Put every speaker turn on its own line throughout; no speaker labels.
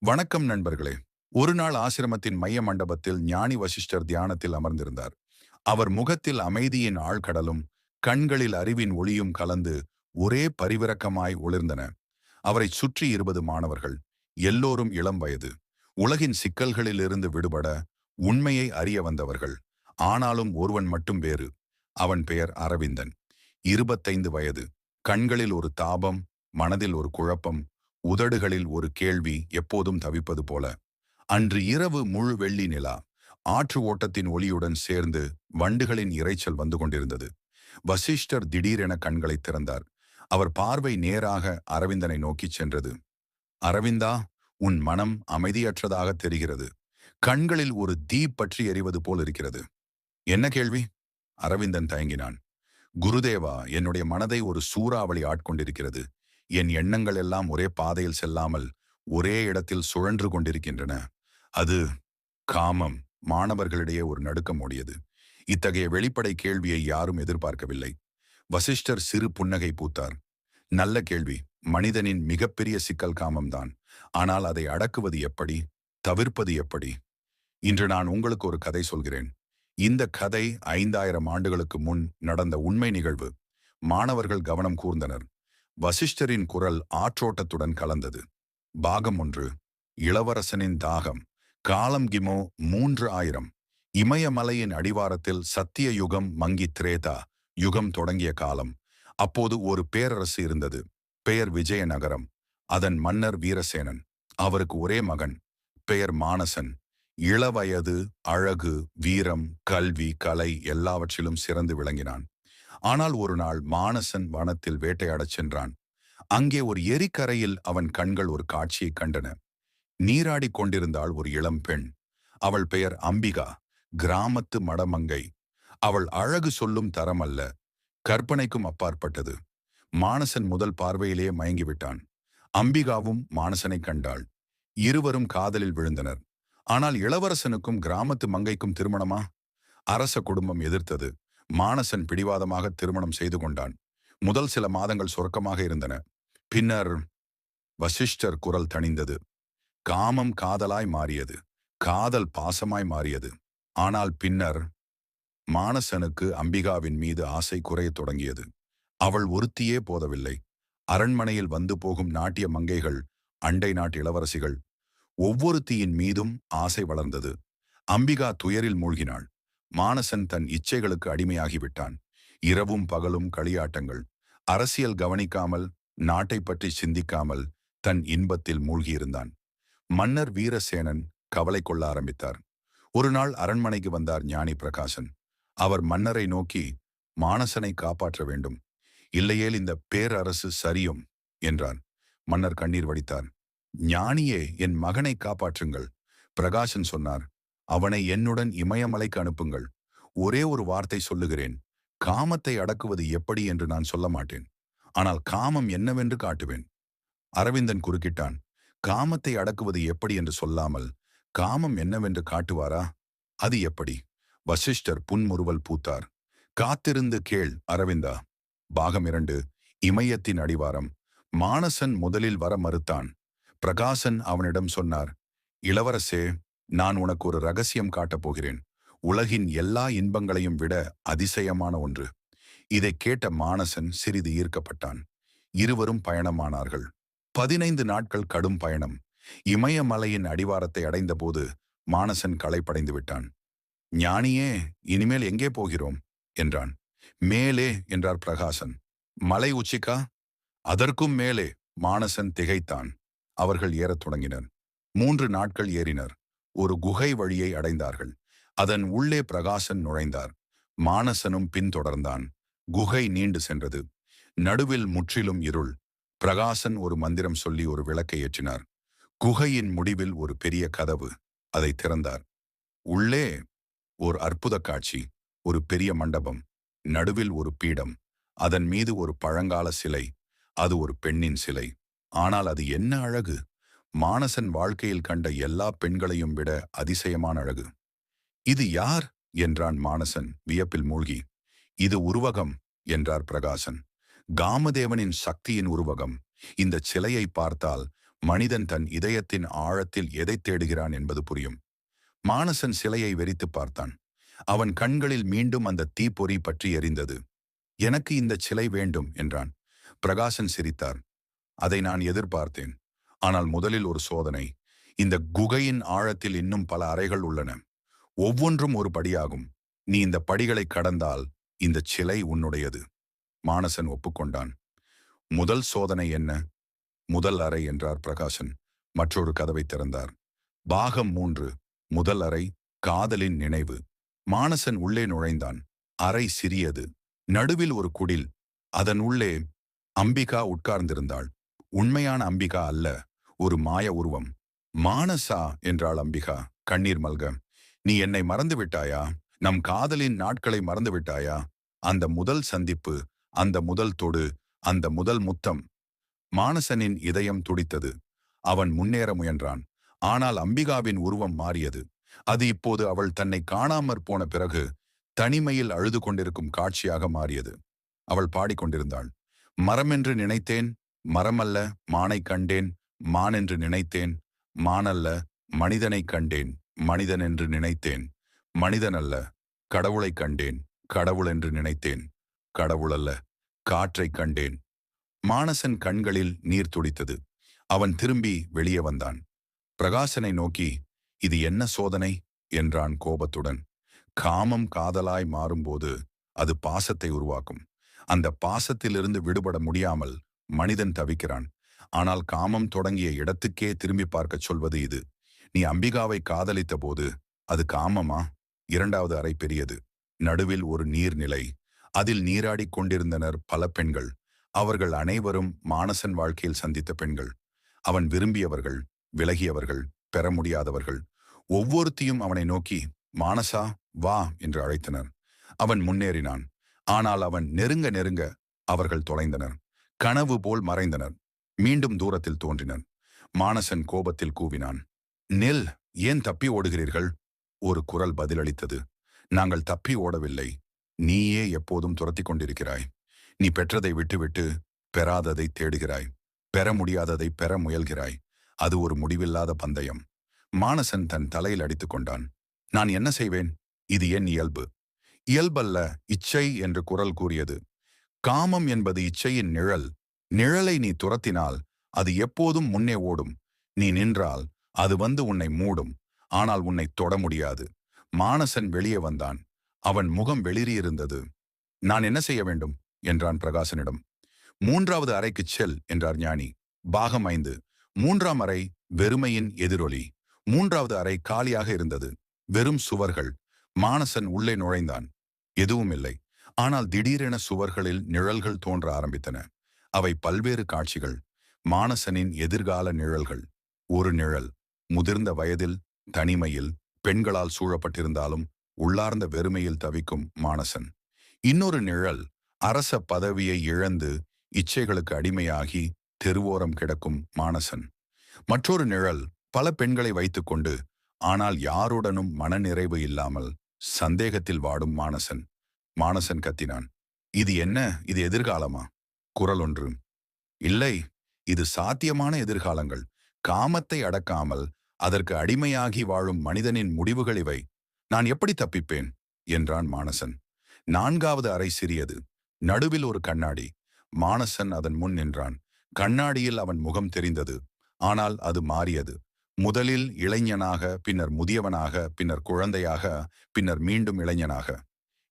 வணக்கம் நண்பர்களே. ஒரு நாள் ஆசிரமத்தின் மைய மண்டபத்தில் ஞானி வசிஷ்டர் தியானத்தில் அமர்ந்திருந்தார். அவர் முகத்தில் அமைதியின் ஆழ்கடலும் கண்களில் அறிவின் ஒளியும் கலந்து ஒரே பரிவிரக்கமாய் ஒளிர்ந்தன. அவரைச் சுற்றி 20 மாணவர்கள், எல்லோரும் இளம் வயது, உலகின் சிக்கல்களிலிருந்து விடுபட உண்மையை அறிய வந்தவர்கள். ஆனாலும் ஒருவன் மட்டும் வேறு. அவன் பெயர் அரவிந்தன். 25 வயது, கண்களில் ஒரு தாபம், மனதில் ஒரு குழப்பம், உதடுகளில் ஒரு கேள்வி எப்போதும் தவிப்பது போல. அன்று இரவு முழு வெள்ளி நிலா ஆற்று ஓட்டத்தின் ஒளியுடன் சேர்ந்து வண்டுகளின் இரைச்சல் வந்து கொண்டிருந்தது. வசிஷ்டர் திடீரென கண்களை திறந்தார். அவர் பார்வை நேராக அரவிந்தனை நோக்கிச் சென்றது. அரவிந்தா, உன் மனம் அமைதியற்றதாக தெரிகிறது. கண்களில் ஒரு தீ பற்றி எரிவது போல் இருக்கிறது. என்ன கேள்வி? அரவிந்தன் தயங்கினான். குருதேவா, என்னுடைய மனதை ஒரு சூறாவளி ஆட்கொண்டிருக்கிறது. என் எண்ணங்கள் எல்லாம் ஒரே பாதையில் செல்லாமல் ஒரே இடத்தில் சுழன்று கொண்டிருக்கின்றன. அது காமம். மாணவர்களிடையே ஒரு நடுக்கம் ஓடியது. இத்தகைய வெளிப்படை கேள்வியை யாரும் எதிர்பார்க்கவில்லை. வசிஷ்டர் சிறு புன்னகை பூத்தார். நல்ல கேள்வி. மனிதனின் மிகப்பெரிய சிக்கல் காமம்தான். ஆனால் அதை அடக்குவது எப்படி, தவிர்ப்பது எப்படி? இன்று நான் உங்களுக்கு ஒரு கதை சொல்கிறேன். இந்த கதை 5000 ஆண்டுகளுக்கு முன் நடந்த உண்மை நிகழ்வு. மாணவர்கள் கவனம் கூர்ந்தனர். வசிஷ்டரின் குரல் ஆற்றோட்டத்துடன் கலந்தது. பாகம் 1. இளவரசனின் தாகம். காலம் கிமு 3000. இமயமலையின் அடிவாரத்தில் சத்திய யுகம் மங்கி திரேதா யுகம் தொடங்கிய காலம். அப்போது ஒரு பேரரசு இருந்தது. பெயர் விஜயநகரம். அதன் மன்னர் வீரசேனன். அவருக்கு ஒரே மகன். பெயர் மானசன். இளவயது, அழகு, வீரம், கல்வி, கலை எல்லாவற்றிலும் சிறந்து விளங்கினான். ஆனால் ஒரு நாள் மானசன் வனத்தில் வேட்டையாடச் சென்றான். அங்கே ஒரு எரிக்கரையில் அவன் கண்கள் ஒரு காட்சியைக் கண்டன. நீராடிக் கொண்டிருந்தாள் ஒரு இளம் பெண். அவள் பெயர் அம்பிகா. கிராமத்து மடமங்கை. அவள் அழகு சொல்லும் தரமல்ல, கற்பனைக்கும் அப்பாற்பட்டது. மானசன் முதல் பார்வையிலேயே மயங்கிவிட்டான். அம்பிகாவும் மானசனை கண்டாள். இருவரும் காதலில் விழுந்தனர். ஆனால் இளவரசனுக்கும் கிராமத்து மங்கைக்கும் திருமணமா? அரச குடும்பம் எதிர்த்தது. மானசன் பிடிவாதமாக திருமணம் செய்து கொண்டான். முதல் சில மாதங்கள் சொர்க்கமாக இருந்தன. பின்னர் வசிஷ்டர் குரல் தணிந்தது. காமம் காதலாய் மாறியது. காதல் பாசமாய் மாறியது. ஆனால் பின்னர் மானசனுக்கு அம்பிகாவின் மீது ஆசை குறையத் தொடங்கியது. அவள் ஒருத்தியே போதவில்லை. அரண்மனையில் வந்து போகும் நாட்டிய மங்கைகள், அண்டை நாட்டு இளவரசிகள், ஒவ்வொருத்தியின் மீதும் ஆசை வளர்ந்தது. அம்பிகா துயரில் மூழ்கினாள். மானசன் தன் இச்சைகளுக்கு அடிமையாகிவிட்டான். இரவும் பகலும் களியாட்டங்கள். அரசியல் கவனிக்காமல், நாட்டை பற்றி சிந்திக்காமல் தன் இன்பத்தில் மூழ்கியிருந்தான். மன்னர் வீரசேனன் கவலை கொள்ள ஆரம்பித்தார். ஒரு நாள் அரண்மனைக்கு வந்தார் ஞானி பிரகாசன். அவர் மன்னரை நோக்கி, மானசனை காப்பாற்ற வேண்டும், இல்லையேல் இந்த பேரரசு சரியும் என்றார். மன்னர் கண்ணீர் வடித்தார். ஞானியே, என் மகனை காப்பாற்றுங்கள். பிரகாசன் சொன்னார். அவனை என்னுடன் இமயமலைக்கு அனுப்புங்கள். ஒரே ஒரு வார்த்தை சொல்லுகிறேன். காமத்தை அடக்குவது எப்படி என்று நான் சொல்ல மாட்டேன். ஆனால் காமம் என்னவென்று காட்டுவேன். அரவிந்தன் குறுக்கிட்டான். காமத்தை அடக்குவது எப்படி என்று சொல்லாமல் காமம் என்னவென்று காட்டுவாரா? அது எப்படி? வசிஷ்டர் புன்முறுவல் பூத்தார். காத்திருந்து கேள் அரவிந்தா. பாகம் 2. இமயத்தின் அடிவாரம். மானசன் முதலில் வர மறுத்தான். பிரகாசன் அவனிடம் சொன்னார். இளவரசே, நான் உனக்கு ஒரு ரகசியம் காட்டப் போகிறேன். உலகின் எல்லா இன்பங்களையும் விட அதிசயமான ஒன்று. இதைக் கேட்ட மானசன் சிறிது ஈர்க்கப்பட்டான். இருவரும் பயணமானார்கள். 15 நாட்கள் கடும் பயணம். இமயமலையின் அடிவாரத்தை அடைந்தபோது மானசன் களைப்படைந்து விட்டான். ஞானியே, இனிமேல் எங்கே போகிறோம் என்றான். மேலே என்றார் பிரகாசன். மலை உச்சிக்கா? அதற்கும் மேலே. மானசன் திகைத்தான். அவர்கள் ஏறத் தொடங்கினர். 3 நாட்கள் ஏறினர். ஒரு குகை வழியை அடைந்தார்கள். அதன் உள்ளே பிரகாசன் நுழைந்தார். மானசனும் பின்தொடர்ந்தான். குகை நீண்டு சென்றது. நடுவில் முற்றிலும் இருள். பிரகாசன் ஒரு மந்திரம் சொல்லி ஒரு விளக்கை ஏற்றினார். குகையின் முடிவில் ஒரு பெரிய கதவு. அதை திறந்தார். உள்ளே ஒரு அற்புத காட்சி. ஒரு பெரிய மண்டபம். நடுவில் ஒரு பீடம். அதன் மீது ஒரு பழங்கால சிலை. அது ஒரு பெண்ணின் சிலை. ஆனால் அது என்ன அழகு! மானசன் வாழ்க்கையில் கண்ட எல்லா பெண்களையும் விட அதிசயமான அழகு. இது யார் என்றான் மானசன் வியப்பில் மூழ்கி. இது உருவகம் என்றார் பிரகாசன். காமதேவனின் சக்தியின் உருவகம். இந்த சிலையை பார்த்தால் மனிதன் தன் இதயத்தின் ஆழத்தில் எதை தேடுகிறான் என்பது புரியும். மானசன் சிலையை வெறித்து பார்த்தான். அவன் கண்களில் மீண்டும் அந்த தீப்பொறி பற்றி எரிந்தது. எனக்கு இந்த சிலை வேண்டும் என்றான். பிரகாசன் சிரித்தார். அதை நான் எதிர்பார்த்தேன். ஆனால் முதலில் ஒரு சோதனை. இந்த குகையின் ஆழத்தில் இன்னும் பல அறைகள் உள்ளன. ஒவ்வொன்றும் ஒரு படியாகும். நீ இந்த படிகளை கடந்தால் இந்த சிலை உன்னுடையது. மானசன் ஒப்புக்கொண்டான். முதல் சோதனை என்ன? முதல் அறை என்றார் பிரகாசன். மற்றொரு கதவை திறந்தார். பாகம் 3. முதல் அறை, காதலின் நினைவு. மானசன் உள்ளே நுழைந்தான். அறை சிறியது. நடுவில் ஒரு குடில். அதன் உள்ளே அம்பிகா உட்கார்ந்திருந்தாள். உண்மையான அம்பிகா அல்ல, ஒரு மாய உருவம். மானசா என்றாள் அம்பிகா கண்ணீர் மல்க. நீ என்னை மறந்து விட்டாயா? நம் காதலின் நாட்களை மறந்து விட்டாயா? அந்த முதல் சந்திப்பு, அந்த முதல் தொடு, அந்த முதல் முத்தம். மானசனின் இதயம் துடித்தது. அவன் முன்னேற முயன்றான். ஆனால் அம்பிகாவின் உருவம் மாறியது. அது இப்போது அவள் தன்னை காணாமற் போன பிறகு தனிமையில் அழுது கொண்டிருக்கும் காட்சியாக மாறியது. அவள் பாடிக்கொண்டிருந்தாள். மரமென்று நினைத்தேன், மரமல்ல மானை கண்டேன். மானென்று நினைத்தேன், மானல்ல மனிதனை கண்டேன். மனிதன் என்று நினைத்தேன், மனிதனல்ல கடவுளை கண்டேன். கடவுள் என்று நினைத்தேன், கடவுளல்ல காற்றைக் கண்டேன். மானசன் கண்களில் நீர் துடித்தது. அவன் திரும்பி வெளியே வந்தான். பிரகாசனை நோக்கி, இது என்ன சோதனை என்றான் கோபத்துடன். காமம் காதலாய் மாறும்போது அது பாசத்தை உருவாக்கும். அந்த பாசத்திலிருந்து விடுபட முடியாமல் மனிதன் தவிக்கிறான். ஆனால் காமம் தொடங்கிய இடத்துக்கே திரும்பி பார்க்கச் சொல்வது இது. நீ அம்பிகாவை காதலித்த போது அது காமமா? இரண்டாவது அறை பெரியது. நடுவில் ஒரு நீர்நிலை. அதில் நீராடிக் கொண்டிருந்தனர் பல பெண்கள். அவர்கள் அனைவரும் மானசன் வாழ்க்கையில் சந்தித்த பெண்கள். அவன் விரும்பியவர்கள், விலகியவர்கள், பெற முடியாதவர்கள். ஒவ்வொருத்தியும் அவனை நோக்கி, மானசா வா என்று அழைத்தனர். அவன் முன்னேறினான். ஆனால் அவன் நெருங்க நெருங்க அவர்கள் தொலைந்தனர். கனவு போல் மறைந்தனர். மீண்டும் தூரத்தில் தோன்றினர். மானசன் கோபத்தில் கூவினான். நில், ஏன் தப்பி ஓடுகிறீர்கள்? ஒரு குரல் பதிலளித்தது. நாங்கள் தப்பி ஓடவில்லை. நீயே எப்போதும் துரத்தி கொண்டிருக்கிறாய். நீ பெற்றதை விட்டுவிட்டு பெறாததை தேடுகிறாய். பெற முடியாததை பெற முயல்கிறாய். அது ஒரு முடிவில்லாத பந்தயம். மானசன் தன் தலையில் அடித்துக் கொண்டான். நான் என்ன செய்வேன்? இது என் இயல்பு. இயல்பல்ல, இச்சை என்று குரல் கூறியது. காமம் என்பது இச்சையின் நிழல். நிழலை நீ துரத்தினால் அது எப்போதும் முன்னே ஓடும். நீ நின்றால் அது வந்து உன்னை மூடும். ஆனால் உன்னை தொட முடியாது. மானசன் வெளியே வந்தான். அவன் முகம் வெளிரியிருந்தது. நான் என்ன செய்ய வேண்டும் என்றான் பிரகாசனிடம். மூன்றாவது அறைக்குச் செல் என்றார் ஞானி. பாகம் 5. மூன்றாம் அறை வெறுமையின் எதிரொலி. மூன்றாவது அறை காலியாக இருந்தது. வெறும் சுவர்கள். மானசன் உள்ளே நுழைந்தான். எதுவும் இல்லை. ஆனால் திடீரென சுவர்களில் நிழல்கள் தோன்ற ஆரம்பித்தன. அவை பல்வேறு காட்சிகள். மானசனின் எதிர்கால நிழல்கள். ஒரு நிழல் முதிர்ந்த வயதில், தனிமையில், பெண்களால் சூழப்பட்டிருந்தாலும் உள்ளார்ந்த வெறுமையில் தவிக்கும் மானசன். இன்னொரு நிழல் அரச பதவியை இழந்து இச்சைகளுக்கு அடிமையாகி தெருவோரம் கிடக்கும் மானசன். மற்றொரு நிழல் பல பெண்களை வைத்துக்கொண்டு ஆனால் யாருடனும் மனநிறைவு இல்லாமல் சந்தேகத்தில் வாடும் மானசன். மானசன் கத்தினான். இது என்ன? இது எதிர்காலமா? குரல் ஒன்று. இல்லை, இது சாத்தியமான எதிர்காலங்கள். காமத்தை அடக்காமல் அதற்கு அடிமையாகி வாழும் மனிதனின் முடிவுகள் இவை. நான் எப்படி தப்பிப்பேன் என்றான் மானசன். நான்காவது அறை சிறியது. நடுவில் ஒரு கண்ணாடி. மானசன் அதன் முன் நின்றான். கண்ணாடியில் அவன் முகம் தெரிந்தது. ஆனால் அது மாறியது. முதலில் இளைஞனாக, பின்னர் முதியவனாக, பின்னர் குழந்தையாக, பின்னர் மீண்டும் இளைஞனாக.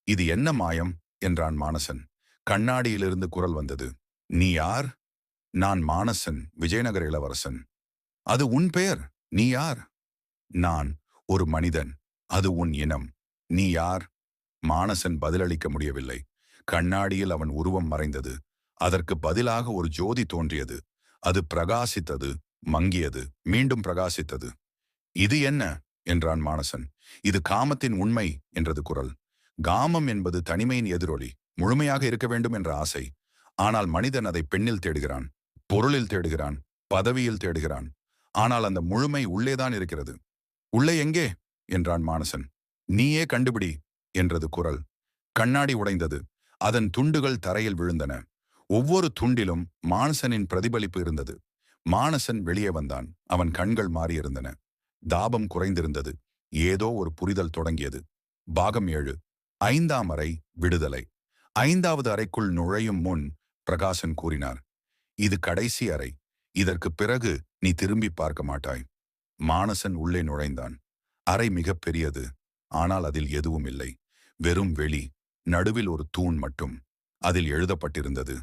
இது என்ன மாயம் என்றான் மானசன். கண்ணாடியிலிருந்து குரல் வந்தது. நீ யார்? நான் மானசன், விஜயநகர இளவரசன். அது உன் பெயர்? நீ யார்? நான் ஒரு மனிதன். அது உன் இனம். நீ யார்? மானசன் பதிலளிக்க முடியவில்லை. கண்ணாடியில் அவன் உருவம் மறைந்தது. அதற்கு பதிலாக ஒரு ஜோதி தோன்றியது. அது பிரகாசித்தது, மங்கியது, மீண்டும் பிரகாசித்தது. இது என்ன என்றான் மானசன். இது காமத்தின் உண்மை என்றது குரல். காமம் என்பது தனிமையின் எதிரொலி. முழுமையாக இருக்க வேண்டும் என்ற ஆசை. ஆனால் மனிதன் அதை பெண்ணில் தேடுகிறான், பொருளில் தேடுகிறான், பதவியில் தேடுகிறான். ஆனால் அந்த முழுமை உள்ளேதான் இருக்கிறது. உள்ளே எங்கே என்றான் மானசன். நீயே கண்டுபிடி என்றது குரல். கண்ணாடி உடைந்தது. அதன் துண்டுகள் தரையில் விழுந்தன. ஒவ்வொரு துண்டிலும் மானசனின் பிரதிபலிப்பு இருந்தது. மானசன் வெளியே வந்தான். அவன் கண்கள் மாறியிருந்தன. தாபம் குறைந்திருந்தது. ஏதோ ஒரு புரிதல் தொடங்கியது. பாகம் 7. 5ஆம் அறை, விடுதலை. 5வது அறைக்குள் நுழையும் முன் பிரகாசன் கூறினார், இது கடைசி அறை. இதற்குப் பிறகு நீ திரும்பி பார்க்க மாட்டாய். மானசன் உள்ளே நுழைந்தான். அறை மிகப் பெரியது. ஆனால் அதில் எதுவும் இல்லை. வெறும் வெளி. நடுவில் ஒரு தூண் மட்டும். அதில் எழுதப்பட்டிருந்தது,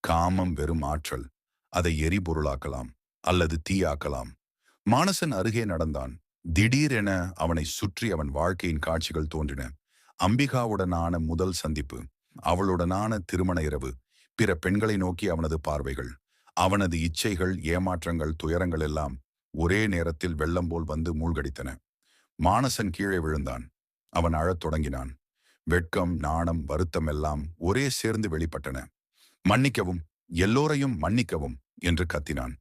காமம் வெறும் ஆற்றல். அதை எரிபொருளாக்கலாம் அல்லது தீயாக்கலாம். மானசன் அருகே நடந்தான். திடீரென அவனை சுற்றி அவன் வாழ்க்கையின் காட்சிகள் தோன்றின. அம்பிகாவுடனான முதல் சந்திப்பு, அவளுடனான திருமண இரவு, பிற பெண்களை நோக்கி அவனது பார்வைகள், அவனது இச்சைகள், ஏமாற்றங்கள், துயரங்கள் எல்லாம் ஒரே நேரத்தில் வெள்ளம் போல் வந்து மூழ்கடித்தன. மானசன் கீழே விழுந்தான். அவன் அழத் தொடங்கினான். வெட்கம், நாணம், வருத்தம் எல்லாம் ஒரே சேர்ந்து வெளிப்பட்டன. மன்னிக்கவும், எல்லோரையும் மன்னிக்கவும் என்று கத்தினான்.